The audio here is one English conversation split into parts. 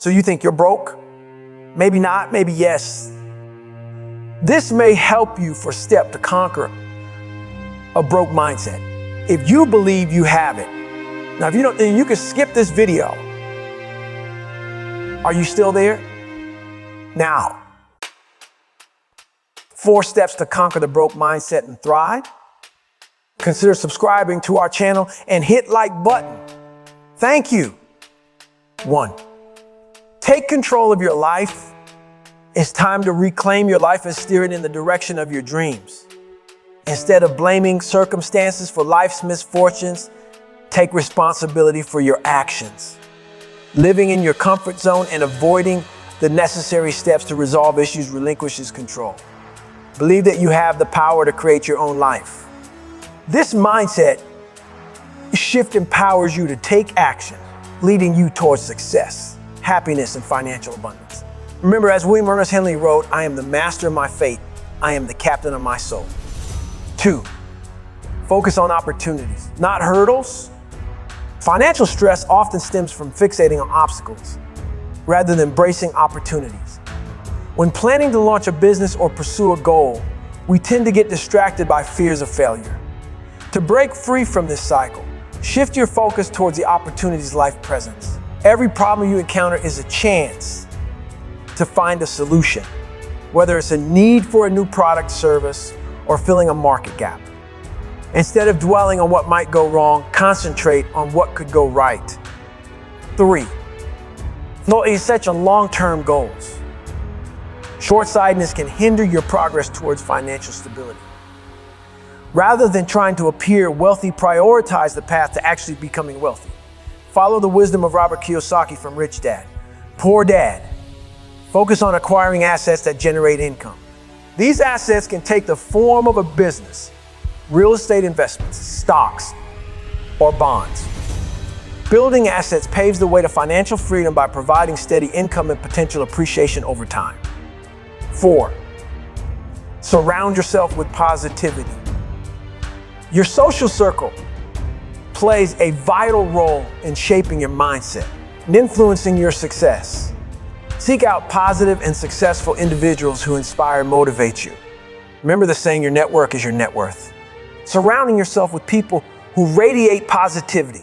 So you think you're broke? Maybe not, maybe yes. This may help you for step to conquer a broke mindset. If you believe you have it. Now, if you don't, then you can skip this video. Are you still there? Now, 4 steps to conquer the broke mindset and thrive. Consider subscribing to our channel and hit like button. Thank you. 1. Take control of your life. It's time to reclaim your life and steer it in the direction of your dreams. Instead of blaming circumstances for life's misfortunes, take responsibility for your actions. Living in your comfort zone and avoiding the necessary steps to resolve issues relinquishes control. Believe that you have the power to create your own life. This mindset shift empowers you to take action, leading you towards success, happiness, and financial abundance. Remember, as William Ernest Henley wrote, I am the master of my fate. I am the captain of my soul. 2, focus on opportunities, not hurdles. Financial stress often stems from fixating on obstacles rather than embracing opportunities. When planning to launch a business or pursue a goal, we tend to get distracted by fears of failure. To break free from this cycle, shift your focus towards the opportunities life presents. Every problem you encounter is a chance to find a solution, whether it's a need for a new product, service, or filling a market gap. Instead of dwelling on what might go wrong, concentrate on what could go right. 3, set your long-term goals. Short-sightedness can hinder your progress towards financial stability. Rather than trying to appear wealthy, prioritize the path to actually becoming wealthy. Follow the wisdom of Robert Kiyosaki from Rich Dad, Poor Dad. Focus on acquiring assets that generate income. These assets can take the form of a business, real estate investments, stocks, or bonds. Building assets paves the way to financial freedom by providing steady income and potential appreciation over time. 4, surround yourself with positivity. Your social circle plays a vital role in shaping your mindset and influencing your success. Seek out positive and successful individuals who inspire and motivate you. Remember the saying, your network is your net worth. Surrounding yourself with people who radiate positivity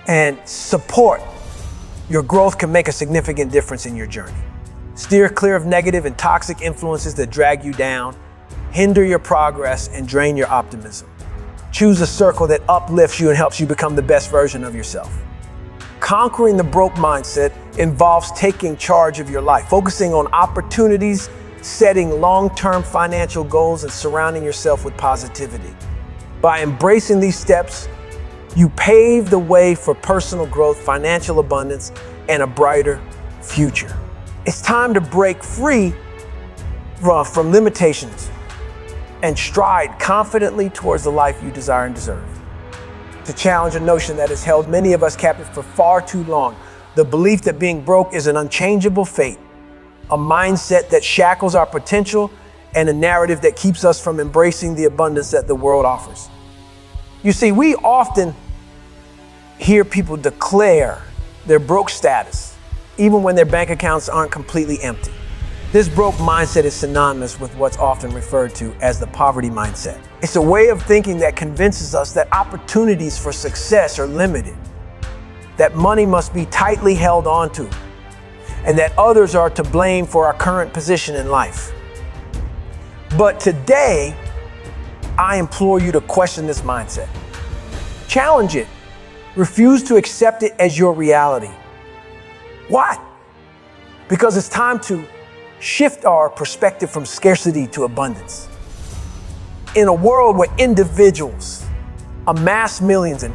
and support your growth can make a significant difference in your journey. Steer clear of negative and toxic influences that drag you down, hinder your progress, and drain your optimism. Choose a circle that uplifts you and helps you become the best version of yourself. Conquering the broke mindset involves taking charge of your life, focusing on opportunities, setting long-term financial goals, and surrounding yourself with positivity. By embracing these steps, you pave the way for personal growth, financial abundance, and a brighter future. It's time to break free from limitations and stride confidently towards the life you desire and deserve. To challenge a notion that has held many of us captive for far too long, the belief that being broke is an unchangeable fate, a mindset that shackles our potential, and a narrative that keeps us from embracing the abundance that the world offers. You see, we often hear people declare their broke status, even when their bank accounts aren't completely empty. This broke mindset is synonymous with what's often referred to as the poverty mindset. It's a way of thinking that convinces us that opportunities for success are limited, that money must be tightly held onto, and that others are to blame for our current position in life. But today, I implore you to question this mindset. Challenge it. Refuse to accept it as your reality. Why? Because it's time to shift our perspective from scarcity to abundance. In a world where individuals amass millions and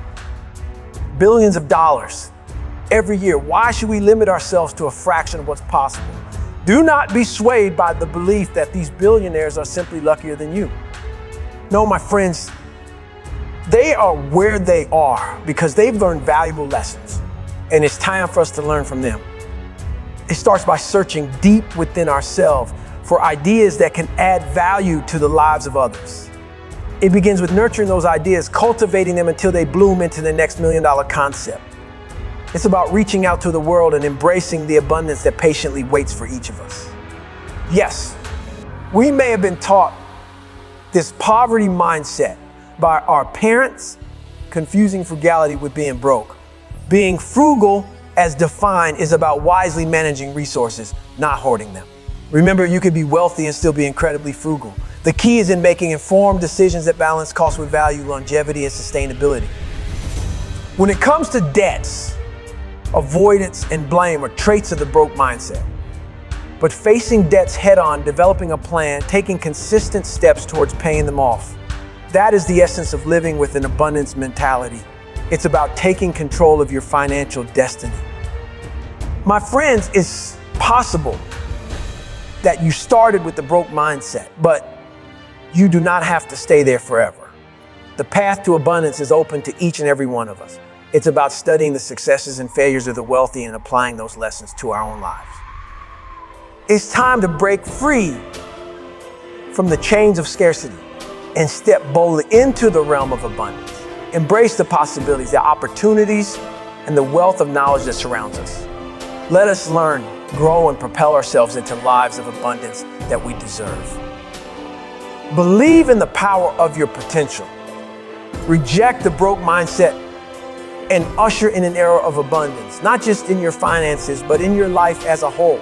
billions of dollars every year, why should we limit ourselves to a fraction of what's possible? Do not be swayed by the belief that these billionaires are simply luckier than you. No, my friends, they are where they are because they've learned valuable lessons, and it's time for us to learn from them. It starts by searching deep within ourselves for ideas that can add value to the lives of others. It begins with nurturing those ideas, cultivating them until they bloom into the next $1 million concept. It's about reaching out to the world and embracing the abundance that patiently waits for each of us. Yes, we may have been taught this poverty mindset by our parents, confusing frugality with being broke. Being frugal, as defined, is about wisely managing resources, not hoarding them. Remember, you could be wealthy and still be incredibly frugal. The key is in making informed decisions that balance cost with value, longevity, and sustainability. When it comes to debts, avoidance and blame are traits of the broke mindset. But facing debts head-on, developing a plan, taking consistent steps towards paying them off, that is the essence of living with an abundance mentality. It's about taking control of your financial destiny. My friends, it's possible that you started with the broke mindset, but you do not have to stay there forever. The path to abundance is open to each and every one of us. It's about studying the successes and failures of the wealthy and applying those lessons to our own lives. It's time to break free from the chains of scarcity and step boldly into the realm of abundance. Embrace the possibilities, the opportunities, and the wealth of knowledge that surrounds us. Let us learn, grow, and propel ourselves into lives of abundance that we deserve. Believe in the power of your potential. Reject the broke mindset and usher in an era of abundance, not just in your finances, but in your life as a whole.